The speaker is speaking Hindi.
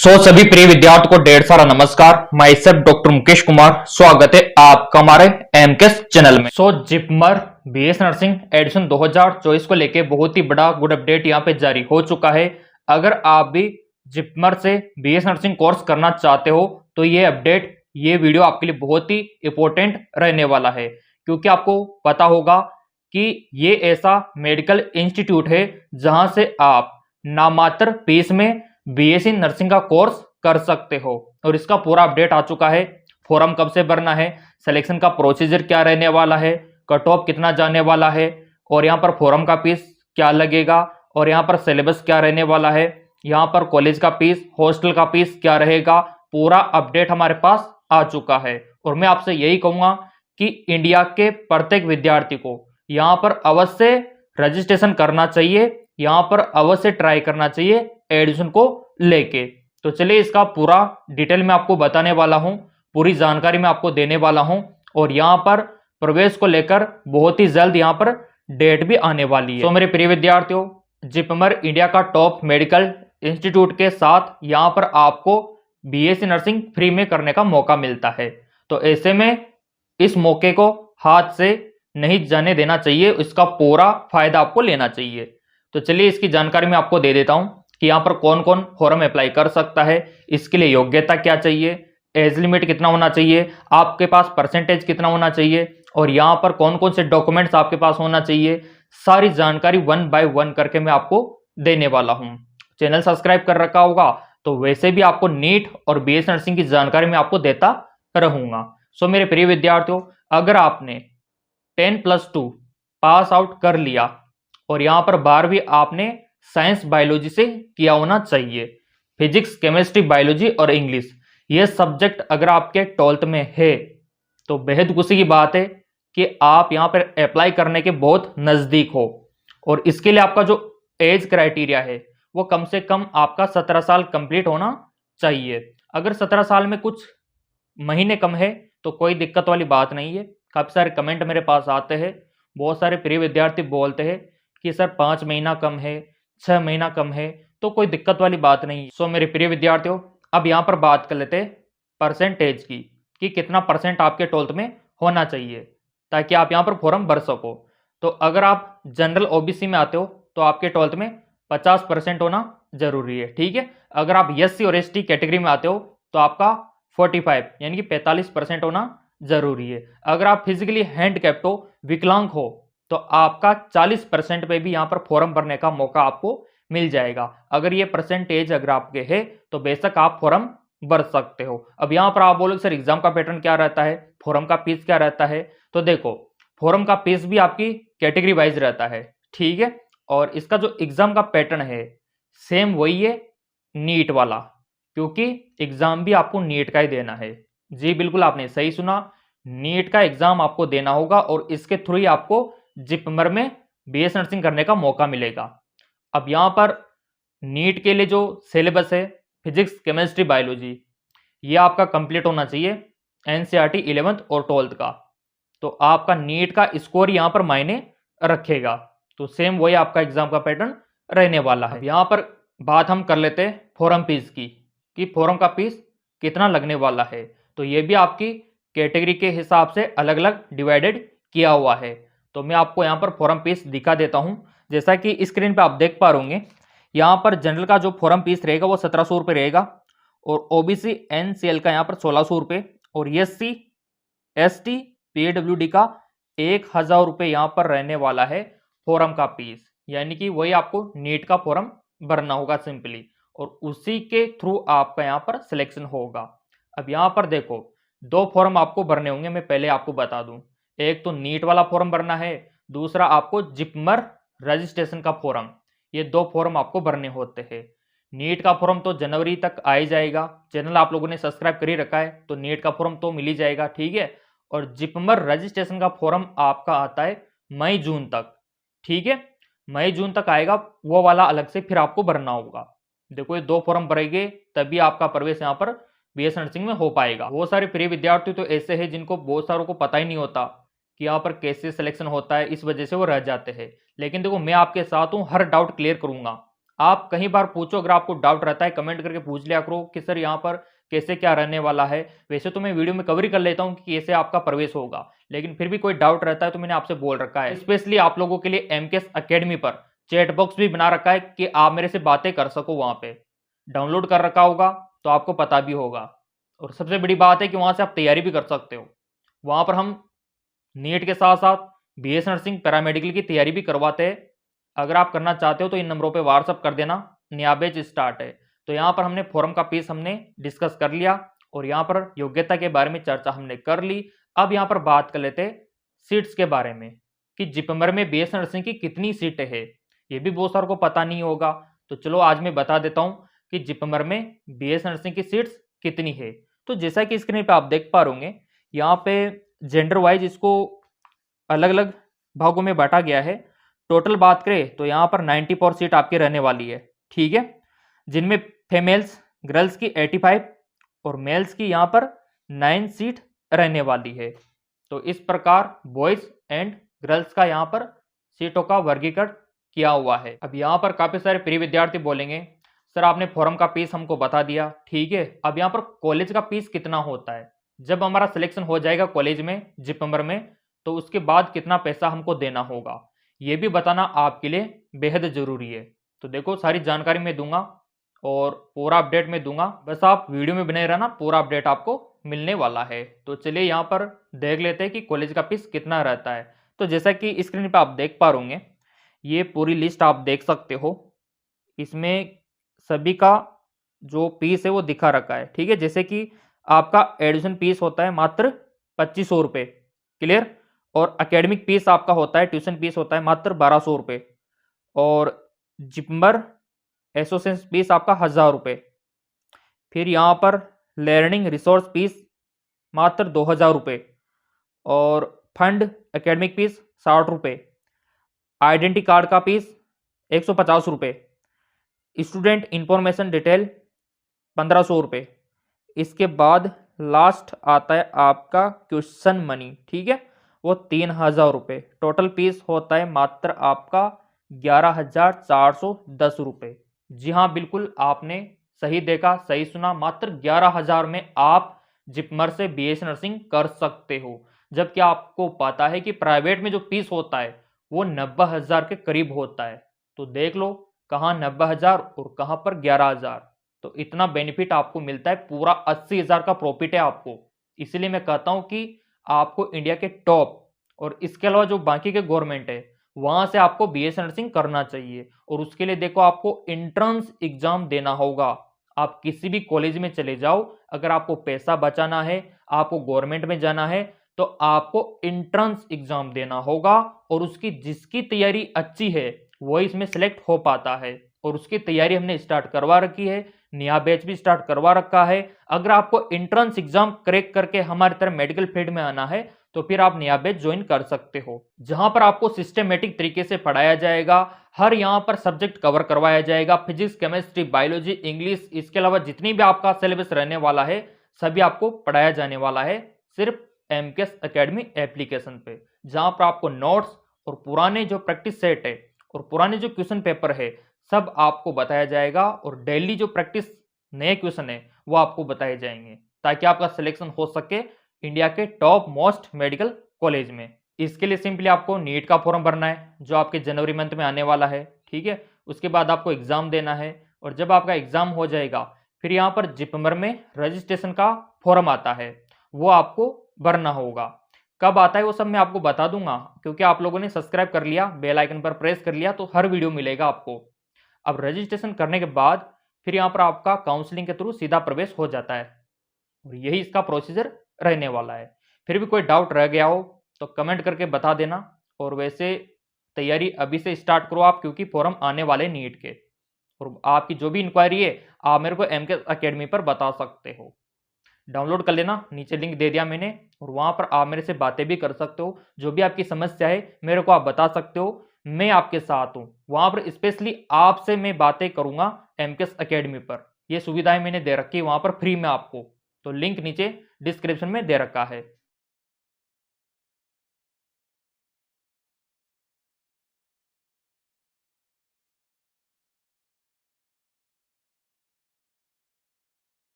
सभी प्रिय विद्यार्थियों को ढेर सारा नमस्कार। मैं सब डॉक्टर मुकेश कुमार, स्वागत है आपका हमारे एमकेएस चैनल में। जिपमर बीएस नर्सिंग एडिशन 2024 को लेके बहुत ही बड़ा गुड अपडेट यहाँ पे जारी हो चुका है। अगर आप भी जिपमर से बीएस नर्सिंग कोर्स करना चाहते हो तो ये अपडेट, ये वीडियो आपके लिए बहुत ही इंपॉर्टेंट रहने वाला है, क्योंकि आपको पता होगा कि ये ऐसा मेडिकल इंस्टीट्यूट है जहां से आप नामात्र फीस में बीएससी नर्सिंग का कोर्स कर सकते हो। और इसका पूरा अपडेट आ चुका है। फॉर्म कब से भरना है, सिलेक्शन का प्रोसीजर क्या रहने वाला है, कट ऑफ कितना जाने वाला है, और यहाँ पर फॉर्म का फीस क्या लगेगा, और यहाँ पर सिलेबस क्या रहने वाला है, यहाँ पर कॉलेज का फीस, हॉस्टल का फीस क्या रहेगा, पूरा अपडेट हमारे पास आ चुका है। और मैं आपसे यही कहूंगा कि इंडिया के प्रत्येक विद्यार्थी को यहाँ पर अवश्य रजिस्ट्रेशन करना चाहिए, यहाँ पर अवश्य ट्राई करना चाहिए एडमिशन को लेके। तो चलिए इसका पूरा डिटेल में आपको बताने वाला हूं, पूरी जानकारी मैं आपको देने वाला हूं। और यहाँ पर प्रवेश को लेकर बहुत ही जल्द यहाँ पर डेट भी आने वाली है। तो मेरे प्रिय विद्यार्थियों, जिपमर इंडिया का टॉप मेडिकल इंस्टीट्यूट के साथ यहाँ पर आपको बीएससी नर्सिंग फ्री में करने का मौका मिलता है। तो ऐसे में इस मौके को हाथ से नहीं जाने देना चाहिए, इसका पूरा फायदा आपको लेना चाहिए। तो चलिए इसकी जानकारी मैं आपको दे देता हूं कि यहाँ पर कौन कौन फॉर्म अप्लाई कर सकता है, इसके लिए योग्यता क्या चाहिए, एज लिमिट कितना होना चाहिए, आपके पास परसेंटेज कितना होना चाहिए, और यहाँ पर कौन कौन से डॉक्यूमेंट्स आपके पास होना चाहिए। सारी जानकारी 1 बाय 1 करके मैं आपको देने वाला हूँ। चैनल सब्सक्राइब कर रखा होगा तो वैसे भी आपको नीट और बीएस नर्सिंग की जानकारी मैं आपको देता रहूंगा। सो मेरे प्रिय विद्यार्थियों, अगर आपने 10+2 पास आउट कर लिया और यहाँ पर 12वीं आपने साइंस बायोलॉजी से किया होना चाहिए, फिजिक्स केमिस्ट्री बायोलॉजी और इंग्लिश, ये सब्जेक्ट अगर आपके 12th में है तो बेहद खुशी की बात है कि आप यहाँ पर अप्लाई करने के बहुत नज़दीक हो। और इसके लिए आपका जो एज क्राइटेरिया है वो कम से कम आपका 17 साल कंप्लीट होना चाहिए। अगर 17 साल में कुछ महीने कम है तो कोई दिक्कत वाली बात नहीं है। काफ़ी सारे कमेंट मेरे पास आते हैं, बहुत सारे प्रिय विद्यार्थी बोलते हैं कि सर 5 महीना कम है, 6 महीना कम है, तो कोई दिक्कत वाली बात नहीं। सो मेरे प्रिय विद्यार्थियों, अब यहाँ पर बात कर लेते हैं परसेंटेज की कि कितना परसेंट आपके 12th में होना चाहिए ताकि आप यहाँ पर फॉर्म भर सको। तो अगर आप जनरल ओबीसी में आते हो तो आपके 12th में 50% होना जरूरी है, ठीक है। अगर आप एससी और एसटी कैटेगरी में आते हो तो आपका 45 यानी कि 45% होना जरूरी है। अगर आप फिजिकली हैंडकैप्ड हो, विकलांग हो, तो आपका 40% पे भी यहाँ पर फॉर्म भरने का मौका आपको मिल जाएगा। अगर ये परसेंटेज अगर आपके है तो बेशक आप फॉर्म भर सकते हो। अब यहाँ पर आप बोलोगे सर एग्जाम का पैटर्न क्या रहता है, फॉर्म का फीस क्या रहता है, तो देखो फॉर्म का फीस भी आपकी कैटेगरी वाइज रहता है, ठीक है। और इसका जो एग्जाम का पैटर्न है सेम वही है नीट वाला, क्योंकि एग्जाम भी आपको नीट का ही देना है। जी बिल्कुल, आपने सही सुना, नीट का एग्जाम आपको देना होगा और इसके थ्रू ही आपको जिपमर में बीएस नर्सिंग करने का मौका मिलेगा। अब यहाँ पर नीट के लिए जो सिलेबस है फिजिक्स केमिस्ट्री बायोलॉजी, ये आपका कंप्लीट होना चाहिए एनसीईआरटी 11th और 12th का। तो आपका नीट का स्कोर यहाँ पर मायने रखेगा। तो सेम वही आपका एग्जाम का पैटर्न रहने वाला है। यहाँ पर बात हम कर लेते हैं फॉर्म फीस की कि फॉर्म का फीस कितना लगने वाला है। तो ये भी आपकी कैटेगरी के हिसाब से अलग अलग डिवाइडेड किया हुआ है। तो मैं आपको यहाँ पर फॉर्म फीस दिखा देता हूँ। जैसा कि स्क्रीन पे आप देख पा रहे होंगे, यहाँ पर जनरल का जो फॉर्म फीस रहेगा वो 1700 रुपये रहेगा, और ओबीसी एनसीएल का यहाँ पर 1600 रुपये, और एससी एसटी पीडब्ल्यूडी का 1000 रुपये यहाँ पर रहने वाला है फॉर्म का फीस। यानी कि वही आपको नीट का फॉर्म भरना होगा सिंपली, और उसी के थ्रू आपका यहाँ पर सिलेक्शन होगा। अब यहाँ पर देखो 2 फॉर्म आपको भरने होंगे, मैं पहले आपको बता दूं। एक तो नीट वाला फॉर्म भरना है, दूसरा आपको जिपमर रजिस्ट्रेशन का फॉर्म। ये 2 फॉर्म आपको भरने होते हैं। नीट का फॉर्म तो जनवरी तक आ ही जाएगा, चैनल आप लोगों ने सब्सक्राइब कर ही रखा है तो नीट का फॉर्म तो मिल ही जाएगा, ठीक है। और जिपमर रजिस्ट्रेशन का फॉर्म आपका आता है मई जून तक, ठीक है। मई जून तक आएगा, वो वाला अलग से फिर आपको भरना होगा। देखो ये 2 फॉर्म भरेंगे तभी आपका प्रवेश यहाँ पर बीएस नर्सिंग में हो पाएगा। बहुत सारे प्रिय विद्यार्थी तो ऐसे हैं जिनको बहुत सारों को पता ही नहीं होता कि यहाँ पर कैसे सिलेक्शन होता है, इस वजह से वो रह जाते हैं। लेकिन देखो मैं आपके साथ हूँ, हर डाउट क्लियर करूंगा। आप कहीं बार पूछो, अगर आपको डाउट रहता है कमेंट करके पूछ लिया करो कि सर यहाँ पर कैसे क्या रहने वाला है। वैसे तो मैं वीडियो में कवर ही कर लेता हूँ कि कैसे आपका प्रवेश होगा, लेकिन फिर भी कोई डाउट रहता है तो मैंने आपसे बोल रखा है। स्पेशली आप लोगों के लिए एमकेएस एकेडमी पर चैट बॉक्स भी बना रखा है कि आप मेरे से बातें कर सको, वहां पे डाउनलोड कर रखा होगा तो आपको पता भी होगा। और सबसे बड़ी बात है कि वहां से आप तैयारी भी कर सकते हो। वहां पर हम नीट के साथ साथ बीएस नर्सिंग पैरामेडिकल की तैयारी भी करवाते हैं। अगर आप करना चाहते हो तो इन नंबरों पे व्हाट्सअप कर देना, नया बैच स्टार्ट है। तो यहाँ पर हमने फॉर्म का फीस हमने डिस्कस कर लिया और यहाँ पर योग्यता के बारे में चर्चा हमने कर ली। अब यहाँ पर बात कर लेते हैं सीट्स के बारे में कि जिपमर में बीएस नर्सिंग की कितनी सीटें हैं। ये भी बहुत सारों को पता नहीं होगा, तो चलो आज मैं बता देता हूँ कि जिपमर में बीएस नर्सिंग की सीट्स कितनी है। तो जैसा कि स्क्रीन पे आप देख पा रहे होंगे, यहाँ पे जेंडर वाइज इसको अलग अलग भागों में बांटा गया है। टोटल बात करें तो यहाँ पर 94 सीट आपकी रहने वाली है, ठीक है, जिनमें फीमेल्स गर्ल्स की 85 और मेल्स की यहाँ पर 9 सीट रहने वाली है। तो इस प्रकार बॉयज एंड गर्ल्स का यहाँ पर सीटों का वर्गीकरण किया हुआ है। अब यहाँ पर काफी सारे प्रिय विद्यार्थी बोलेंगे सर आपने फॉर्म का फीस हमको बता दिया, ठीक है, अब यहाँ पर कॉलेज का फीस कितना होता है। जब हमारा सिलेक्शन हो जाएगा कॉलेज में जिपमर में, तो उसके बाद कितना पैसा हमको देना होगा ये भी बताना आपके लिए बेहद जरूरी है। तो देखो सारी जानकारी मैं दूंगा और पूरा अपडेट मैं दूंगा, बस आप वीडियो में बने रहना, पूरा अपडेट आपको मिलने वाला है। तो चलिए यहाँ पर देख लेते हैं कि कॉलेज का फीस कितना रहता है। तो जैसा कि स्क्रीन पर आप देख पा रहे ये पूरी लिस्ट आप देख सकते हो, इसमें सभी का जो फीस है वो दिखा रखा है, ठीक है। जैसे कि आपका एडमिशन फीस होता है मात्र 2500 रुपये, क्लियर, और एकेडमिक फीस आपका होता है, ट्यूशन फीस होता है मात्र 1200 रुपये, और जिपमर एसोसिएशन फीस आपका 1000 रुपये। फिर यहाँ पर लर्निंग रिसोर्स फीस मात्र 2000 रुपये, और फंड एकेडमिक फीस 60 रुपये, आइडेंटिटी कार्ड का फीस 150 रुपये, स्टूडेंट इंफॉर्मेशन डिटेल 1500 रुपये। इसके बाद लास्ट आता है आपका क्वेश्चन मनी, ठीक है, वो 3000 रुपये। टोटल फीस होता है मात्र आपका 11410 रुपये। जी हाँ, बिल्कुल आपने सही देखा, सही सुना, मात्र 11000 में आप जिपमर से बीएस नर्सिंग कर सकते हो। जबकि आपको पता है कि प्राइवेट में जो फीस होता है वो 90,000 के करीब होता है। तो देख लो कहाँ 90,000 और कहाँ पर 11,000। तो इतना बेनिफिट आपको मिलता है, पूरा 80,000 का प्रॉफिट है आपको। इसलिए मैं कहता हूं कि आपको इंडिया के टॉप और इसके अलावा जो बाकी के गवर्नमेंट है वहां से आपको बीएस नर्सिंग करना चाहिए। और उसके लिए देखो आपको एंट्रेंस एग्जाम देना होगा। आप किसी भी कॉलेज में चले जाओ, अगर आपको पैसा बचाना है, आपको गवर्नमेंट में जाना है, तो आपको एंट्रेंस एग्जाम देना होगा। और उसकी जिसकी तैयारी अच्छी है वो इसमें सेलेक्ट हो पाता है। और उसकी तैयारी हमने स्टार्ट करवा रखी है, नया बैच भी स्टार्ट करवा रखा है। अगर आपको एंट्रेंस एग्जाम क्रैक करके हमारी तरह मेडिकल फील्ड में आना है तो फिर आप नया बैच ज्वाइन कर सकते हो, जहां पर आपको सिस्टमेटिक तरीके से पढ़ाया जाएगा। हर यहां पर सब्जेक्ट कवर करवाया जाएगा, फिजिक्स, केमिस्ट्री, बायोलॉजी, इंग्लिश, इसके अलावा जितनी भी आपका सिलेबस रहने वाला है सभी आपको पढ़ाया जाने वाला है, सिर्फ एमकेएस एकेडमी एप्लीकेशन पे, जहां पर आपको नोट्स और पुराने जो प्रैक्टिस सेट है और पुराने जो क्वेश्चन पेपर है सब आपको बताया जाएगा। और डेली जो प्रैक्टिस नए क्वेश्चन है वो आपको बताए जाएंगे, ताकि आपका सिलेक्शन हो सके इंडिया के टॉप मोस्ट मेडिकल कॉलेज में। इसके लिए सिंपली आपको नीट का फॉर्म भरना है जो आपके जनवरी मंथ में आने वाला है, ठीक है। उसके बाद आपको एग्जाम देना है, और जब आपका एग्जाम हो जाएगा फिर यहाँ पर जिपमर में रजिस्ट्रेशन का फॉर्म आता है, वो आपको भरना होगा। कब आता है वो सब मैं आपको बता दूंगा, क्योंकि आप लोगों ने सब्सक्राइब कर लिया, बेल आइकन पर प्रेस कर लिया, तो हर वीडियो मिलेगा आपको। अब रजिस्ट्रेशन करने के बाद फिर यहाँ पर आपका काउंसलिंग के थ्रू सीधा प्रवेश हो जाता है, और यही इसका प्रोसीजर रहने वाला है। फिर भी कोई डाउट रह गया हो तो कमेंट करके बता देना। और वैसे तैयारी अभी से स्टार्ट करो आप, क्योंकि फॉर्म आने वाले नीट के, और आपकी जो भी इंक्वायरी है आप मेरे को एमकेएस एकेडमी पर बता सकते हो। डाउनलोड कर लेना, नीचे लिंक दे दिया मैंने, और वहां पर आप मेरे से बातें भी कर सकते हो। जो भी आपकी समस्या है मेरे को आप बता सकते हो, मैं आपके साथ हूं। वहां पर स्पेशली आपसे मैं बातें करूंगा एमकेएस एकेडमी पर। ये सुविधाएं मैंने दे रखी है वहां पर फ्री में आपको, तो लिंक नीचे डिस्क्रिप्शन में दे रखा है।